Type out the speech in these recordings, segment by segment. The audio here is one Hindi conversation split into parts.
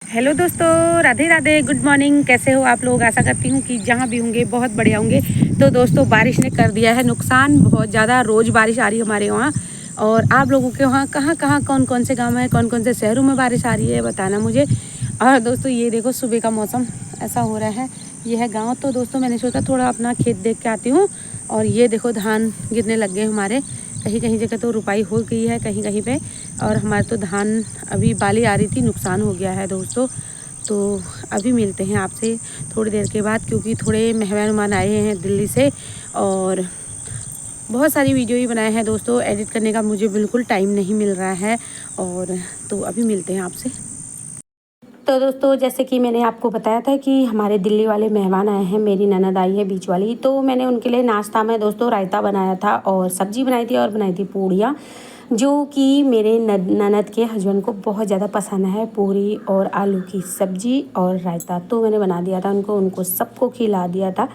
हेलो दोस्तों, राधे राधे, गुड मॉर्निंग। कैसे हो आप लोग? आशा करती हूँ कि जहाँ भी होंगे बहुत बढ़िया होंगे। तो दोस्तों, बारिश ने कर दिया है नुकसान बहुत ज़्यादा। रोज़ बारिश आ रही है हमारे वहाँ। और आप लोगों के वहाँ कहाँ कहाँ कौन कौन से गांव हैं, कौन कौन से शहरों में बारिश आ रही है, बताना मुझे। और दोस्तों, ये देखो सुबह का मौसम ऐसा हो रहा है। ये है गाँव। तो दोस्तों, मैंने सोचा थोड़ा अपना खेत देख के आती हूँ। और ये देखो धान गिरने लग गए हमारे। कहीं कहीं जगह तो रुपाई हो गई है, कहीं कहीं पे। और हमारे तो धान अभी बाली आ रही थी, नुकसान हो गया है दोस्तों। तो अभी मिलते हैं आपसे थोड़ी देर के बाद, क्योंकि थोड़े मेहमान आए हैं दिल्ली से। और बहुत सारी वीडियो ही बनाए हैं दोस्तों, एडिट करने का मुझे बिल्कुल टाइम नहीं मिल रहा है। और तो अभी मिलते हैं आपसे। तो दोस्तों, जैसे कि मैंने आपको बताया था कि हमारे दिल्ली वाले मेहमान आए हैं, मेरी ननद आई है बीच वाली। तो मैंने उनके लिए नाश्ता में दोस्तों रायता बनाया था और सब्जी बनाई थी और बनाई थी पूड़ियाँ, जो कि मेरे ननद के हस्बैंड को बहुत ज़्यादा पसंद है। पूरी और आलू की सब्जी और रायता तो मैंने बना दिया था उनको सबको खिला दिया था।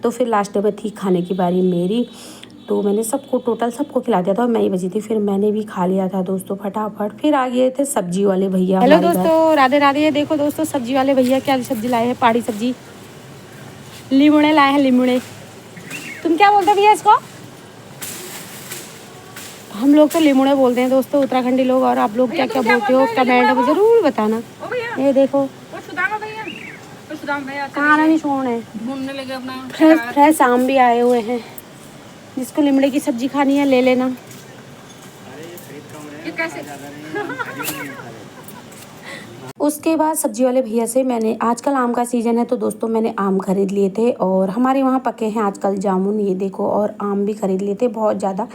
तो फिर लास्ट में थी खाने की बारी मेरी। तो मैंने सबको टोटल सबको खिला दिया था और मैं ही बची थी। फिर मैंने भी खा लिया था दोस्तों फटाफट। फिर आ गए थे सब्जी वाले भैया। हेलो दोस्तों, राधे राधे। देखो दोस्तों, सब्जी वाले भैया क्या सब्जी लाए हैं, पहाड़ी सब्जी, लीमुड़े लाए हैं, लीमुड़े। तुम क्या बोलते भैया इसको? हम लोग तो लीमुड़े बोलते हैं दोस्तों, उत्तराखंडी लोग। और आप लोग क्या क्या बोलते हो कमेंट में जरूर बताना। ये देखो कहाँ नहीं छोड़े, फ्रेश फ्रेश आम भी आए हुए हैं। जिसको लिमड़े की सब्जी खानी है ले लेना। ये कैसे? उसके बाद सब्जी वाले भैया से मैंने, आजकल आम का सीज़न है तो दोस्तों मैंने आम खरीद लिए थे। और हमारे वहाँ पके हैं आजकल जामुन, ये देखो। और आम भी खरीद लिए थे बहुत ज़्यादा,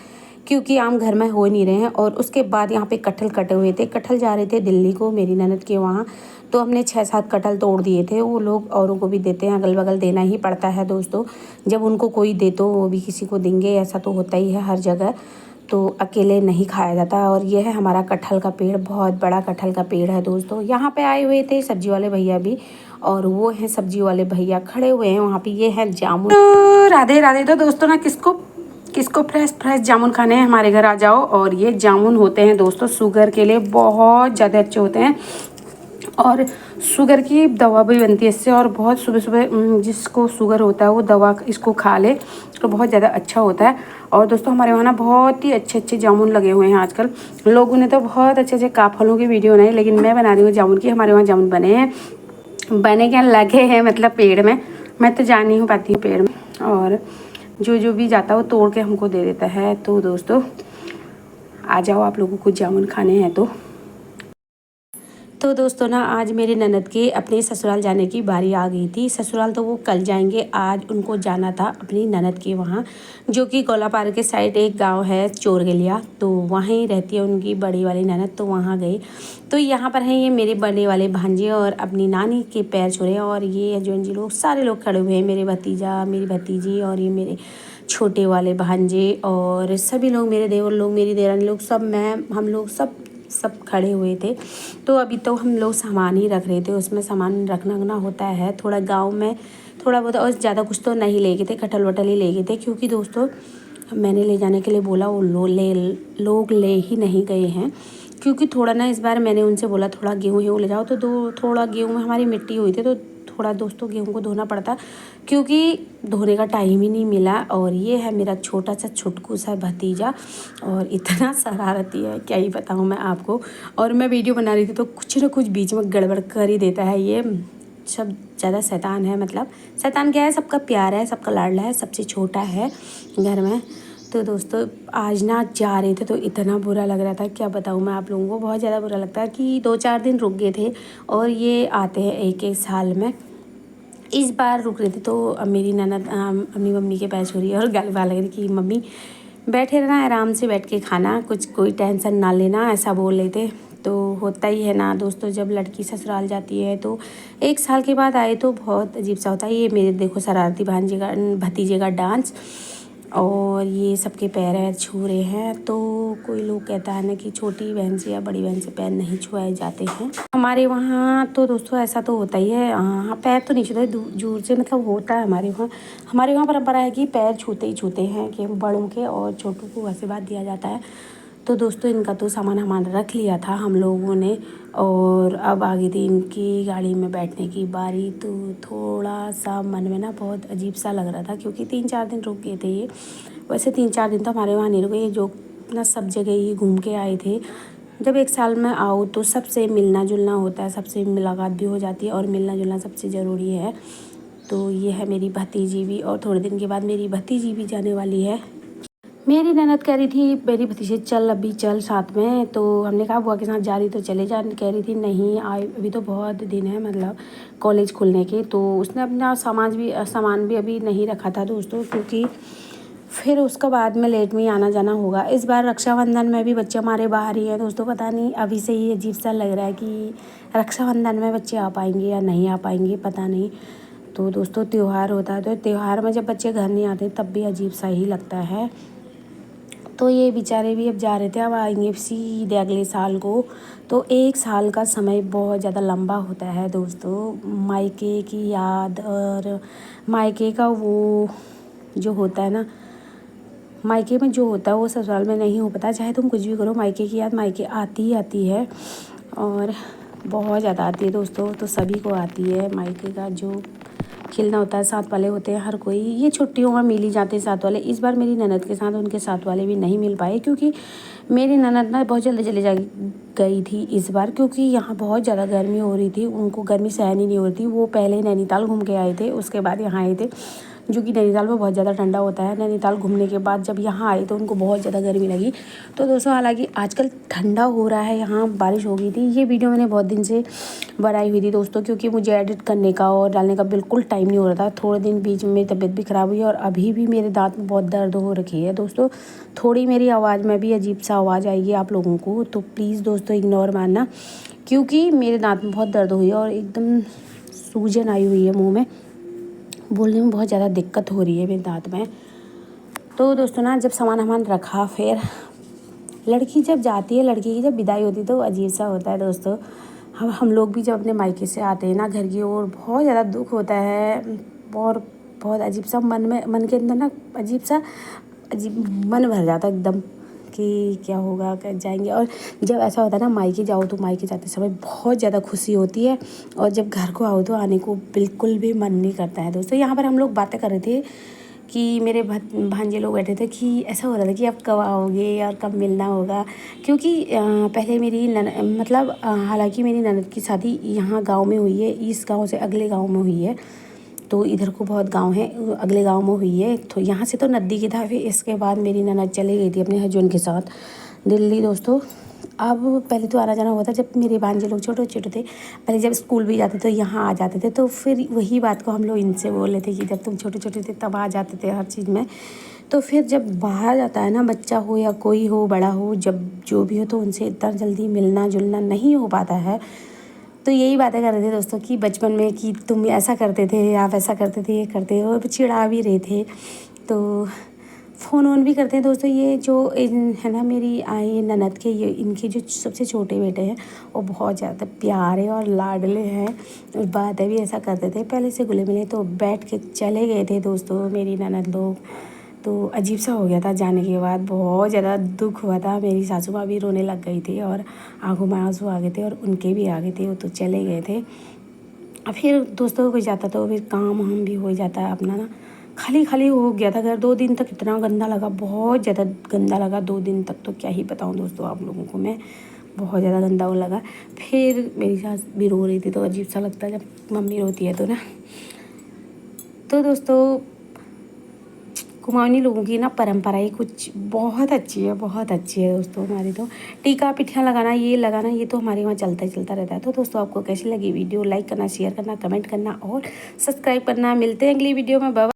क्योंकि आम घर में हो नहीं रहे हैं। और उसके बाद यहाँ पे कटहल कटे हुए थे। कटहल जा रहे थे दिल्ली को मेरी ननद के वहाँ। तो हमने 6-7 कटहल तोड़ दिए थे। वो लोग औरों को भी देते हैं, अगल बगल देना ही पड़ता है दोस्तों। जब उनको कोई दे तो वो भी किसी को देंगे, ऐसा तो होता ही है हर जगह। तो अकेले नहीं खाया जाता। और ये है हमारा कटहल का पेड़, बहुत बड़ा कटहल का पेड़ है दोस्तों। यहाँ पे आए हुए थे सब्जी वाले भैया भी। और वो हैं सब्जी वाले भैया खड़े हुए हैं वहाँ पे। ये है जामुन। तो राधे राधे। तो दोस्तों ना, किसको किसको फ्रेश फ्रेश जामुन खाने हैं, हमारे घर आ जाओ। और ये जामुन होते हैं दोस्तों शुगर के लिए बहुत ज़्यादा अच्छे होते हैं। और शुगर की दवा भी बनती है इससे। और बहुत सुबह सुबह जिसको शुगर होता है वो दवा इसको खा ले तो बहुत ज़्यादा अच्छा होता है। और दोस्तों, हमारे वहाँ ना बहुत ही अच्छे अच्छे जामुन लगे हुए हैं आजकल। लोगों ने तो बहुत अच्छे अच्छे काफलों की वीडियो बनाई, लेकिन मैं बना रही हूँ जामुन की। हमारे वहाँ जामुन बने हैं, बने क्या लगे हैं मतलब पेड़ में। मैं तो जा नहीं पाती हूँ पेड़ में। और जो जो भी जाता है वो तोड़ के हमको दे देता है। तो दोस्तों आ जाओ, आप लोगों को जामुन खाने हैं तो दोस्तों ना, आज मेरे ननद के अपने ससुराल जाने की बारी आ गई थी। ससुराल तो वो कल जाएंगे, आज उनको जाना था अपनी ननद के वहाँ, जो कि गोलापार के साइड एक गांव है चोरगलिया। तो वहीं रहती है उनकी बड़ी वाली ननद। तो वहाँ गए। तो यहाँ पर हैं ये मेरे बड़े वाले भांजे और अपनी नानी के पैर छुए। और ये हजबैंड जी लोग सारे लोग खड़े हुए हैं, मेरे भतीजा, मेरी भतीजी और ये मेरे छोटे वाले भांजे और सभी लोग, मेरे देवर लोग, मेरी देरानी लोग, सब मैं, हम लोग सब खड़े हुए थे। तो अभी तो हम लोग सामान ही रख रहे थे, उसमें सामान रखना होता है थोड़ा गांव में, थोड़ा बहुत। और ज़्यादा कुछ तो नहीं ले गए थे, कटहल वटल ही ले गए थे, क्योंकि दोस्तों मैंने ले जाने के लिए बोला, वो लोग ले ही नहीं गए हैं। क्योंकि थोड़ा ना, इस बार मैंने उनसे बोला थोड़ा गेहूँ ले जाओ, तो थोड़ा गेहूँ में हमारी मिट्टी हुई थी, तो थोड़ा दोस्तों गेहूँ को धोना पड़ता, क्योंकि धोने का टाइम ही नहीं मिला। और ये है मेरा छोटा सा छुटकू सा भतीजा, और इतना शरारती है क्या ही बताऊँ मैं आपको। और मैं वीडियो बना रही थी तो कुछ ना कुछ बीच में गड़बड़ कर ही देता है। ये सब ज़्यादा शैतान है, मतलब शैतान क्या है, सबका प्यार है, सबका लाडला है, सबसे छोटा है घर में। तो दोस्तों, आज ना जा रहे थे तो इतना बुरा लग रहा था, क्या बताऊँ मैं आप लोगों को। बहुत ज़्यादा बुरा लगता है कि 2-4 दिन रुक गए थे। और ये आते हैं एक एक साल में। इस बार रुक रहे थे तो मेरी ननद अपनी मम्मी के पैर छू रही है और गाली लग रही कि मम्मी बैठे रहना, आराम से बैठ के खाना, कुछ कोई टेंशन ना लेना, ऐसा बोल रहे थे। तो होता ही है ना दोस्तों, जब लड़की ससुराल जाती है तो 1 साल के बाद आए तो बहुत अजीब सा होता है। ये मेरे देखो शरारती भांजे का, भतीजे का डांस। और ये सबके पैर वैर छू रहे हैं। तो कोई लोग कहता है ना कि छोटी बहन से या बड़ी बहन से पैर नहीं छुआए जाते हैं। हमारे वहाँ तो दोस्तों ऐसा तो होता ही है। हाँ, पैर तो नहीं छूते, दूर से मतलब होता है हमारे वहाँ परंपरा है कि पैर छूते ही छूते हैं, कि बड़ों के और छोटों को आशीर्वाद दिया जाता है। तो दोस्तों इनका तो सामान हमारा रख लिया था हम लोगों ने, और अब आ गई थी इनकी गाड़ी में बैठने की बारी। तो थोड़ा सा मन में ना बहुत अजीब सा लग रहा था, क्योंकि 3-4 दिन रुक गए थे ये। वैसे 3-4 दिन तो हमारे वहाँ नहीं रुके, ये जो ना सब जगह ही घूम के आए थे। जब एक साल में आओ तो सबसे मिलना जुलना होता है, सबसे मुलाकात भी हो जाती है, और मिलना जुलना सबसे ज़रूरी है। तो ये है मेरी भतीजी भी, और थोड़े दिन के बाद मेरी भतीजी भी जाने वाली है। मेरी ननद कह रही थी मेरी भतीजी चल अभी चल साथ में, तो हमने कहा बुआ के साथ जा रही तो चले जा। कह रही थी नहीं आए, अभी तो बहुत दिन है मतलब कॉलेज खुलने के। तो उसने अपना सामान भी अभी नहीं रखा था दोस्तों, क्योंकि फिर उसका बाद में लेट में ही आना जाना होगा। इस बार रक्षाबंधन में भी बच्चे हमारे बाहर ही हैं दोस्तों। पता नहीं अभी से ही अजीब सा लग रहा है कि रक्षाबंधन में बच्चे आ पाएंगे या नहीं आ पाएंगे, पता नहीं। तो दोस्तों त्यौहार होता है, तो त्यौहार में जब बच्चे घर नहीं आते तब भी अजीब सा ही लगता है। तो ये बेचारे भी अब जा रहे थे, अब आएंगे सीधे अगले साल को। तो एक साल का समय बहुत ज़्यादा लंबा होता है दोस्तों। मायके की याद और मायके का वो जो होता है ना, मायके में जो होता है वो ससुराल में नहीं हो पाता। चाहे तुम कुछ भी करो, मायके की याद मायके आती ही आती है, और बहुत ज़्यादा आती है दोस्तों। तो सभी को आती है मायके का जो खिलना होता है। साथ वाले होते हैं हर कोई, ये छुट्टियों में मिल ही जाते हैं साथ वाले। इस बार मेरी ननद के साथ उनके साथ वाले भी नहीं मिल पाए, क्योंकि मेरी ननद ना बहुत जल्दी चली गई थी इस बार, क्योंकि यहाँ बहुत ज़्यादा गर्मी हो रही थी। उनको गर्मी सहन ही नहीं हो रही थी। वो पहले नैनीताल घूम के आए थे, उसके बाद यहाँ आए थे, जो कि नैनीताल में बहुत ज़्यादा ठंडा होता है। नैनीताल घूमने के बाद जब यहाँ आए तो उनको बहुत ज़्यादा गर्मी लगी। तो दोस्तों हालांकि आजकल ठंडा हो रहा है, यहाँ बारिश हो गई थी। ये वीडियो मैंने बहुत दिन से बनाई हुई थी दोस्तों, क्योंकि मुझे एडिट करने का और डालने का बिल्कुल टाइम नहीं हो रहा था। थोड़े दिन बीच में मेरी तबीयत भी ख़राब हुई, और अभी भी मेरे दांत में बहुत दर्द हो रखी है दोस्तों। थोड़ी मेरी आवाज़ में भी अजीब सा आवाज़ आएगी आप लोगों को, तो प्लीज़ दोस्तों इग्नोर मानना, क्योंकि मेरे दांत में बहुत दर्द हुई है और एकदम सूजन आई हुई है मुँह में। बोलने में बहुत ज़्यादा दिक्कत हो रही है मेरे दांत में। तो दोस्तों ना जब सामान रखा, फिर लड़की जब जाती है, लड़की की जब विदाई होती है तो अजीब सा होता है दोस्तों। हम लोग भी जब अपने मायके से आते हैं ना घर की ओर, बहुत ज़्यादा दुख होता है, और बहुत अजीब सा मन के अंदर ना अजीब मन भर जाता है एकदम कि क्या होगा, कर जाएंगे। और जब ऐसा होता है ना मायके जाओ, तो मायके जाते समय बहुत ज़्यादा खुशी होती है, और जब घर को आओ तो आने को बिल्कुल भी मन नहीं करता है दोस्तों। यहाँ पर हम लोग बातें कर रहे थे कि मेरे भांजे लोग बैठे थे कि ऐसा हो रहा था कि अब कब आओगे और कब मिलना होगा, क्योंकि पहले मेरी मतलब हालांकि मेरी ननद की शादी यहाँ गांव में हुई है, इस गांव से अगले गांव में हुई है। तो इधर को बहुत गांव है, अगले गांव में हुई है। तो यहाँ से तो नदी की था। फिर इसके बाद मेरी ननद चली गई थी अपने हस्बैंड के साथ दिल्ली दोस्तों। अब पहले तो आना जाना होता, जब मेरे भांजे लोग छोटे छोटे थे, पहले जब स्कूल भी जाते तो यहाँ आ जाते थे। तो फिर वही बात को हम लोग इनसे बोल रहे थे कि जब तुम छोटे छोटे थे तब आ जाते थे हर चीज़ में। तो फिर जब बाहर जाता है ना बच्चा हो या कोई हो बड़ा हो, जब जो भी हो, तो उनसे इतना जल्दी मिलना जुलना नहीं हो पाता है। तो यही बातें कर रहे थे दोस्तों कि बचपन में कि तुम ऐसा करते थे, आप ऐसा करते थे, ये करते हो, चिढ़ा भी रहे थे। तो फ़ोन वोन भी करते हैं दोस्तों। ये जो है ना मेरी आई ननद के, ये इनके जो सबसे छोटे बेटे हैं वो बहुत ज़्यादा प्यारे और लाडले हैं, और बातें भी ऐसा करते थे। पहले से घुले मिले तो बैठ के चले गए थे दोस्तों मेरी ननद लोग। तो अजीब सा हो गया था जाने के बाद, बहुत ज़्यादा दुख हुआ था। मेरी सासू माँ भी रोने लग गई थी, और आंखों में आंसू आ गए थे, और उनके भी आ गए थे, वो तो चले गए थे। अब फिर दोस्तों हो जाता तो फिर काम हम भी हो जाता है अपना ना। खाली खाली हो गया था घर 2 दिन तक, इतना गंदा लगा, बहुत ज़्यादा गंदा लगा 2 दिन तक। तो क्या ही बताऊँ दोस्तों आप लोगों को मैं, बहुत ज़्यादा गंदा वो लगा। फिर मेरी सास भी रो रही थी, तो अजीब सा लगता है जब मम्मी रोती है तो ना। तो दोस्तों कुमाऊनी लोगों की ना परंपरा ही कुछ बहुत अच्छी है, बहुत अच्छी है दोस्तों। हमारी तो टीका पिठिया लगाना, ये लगाना, ये तो हमारे वहाँ चलता ही चलता रहता है। तो दोस्तों आपको कैसी लगी वीडियो, लाइक करना, शेयर करना, कमेंट करना और सब्सक्राइब करना। मिलते हैं अगली वीडियो में। बाय।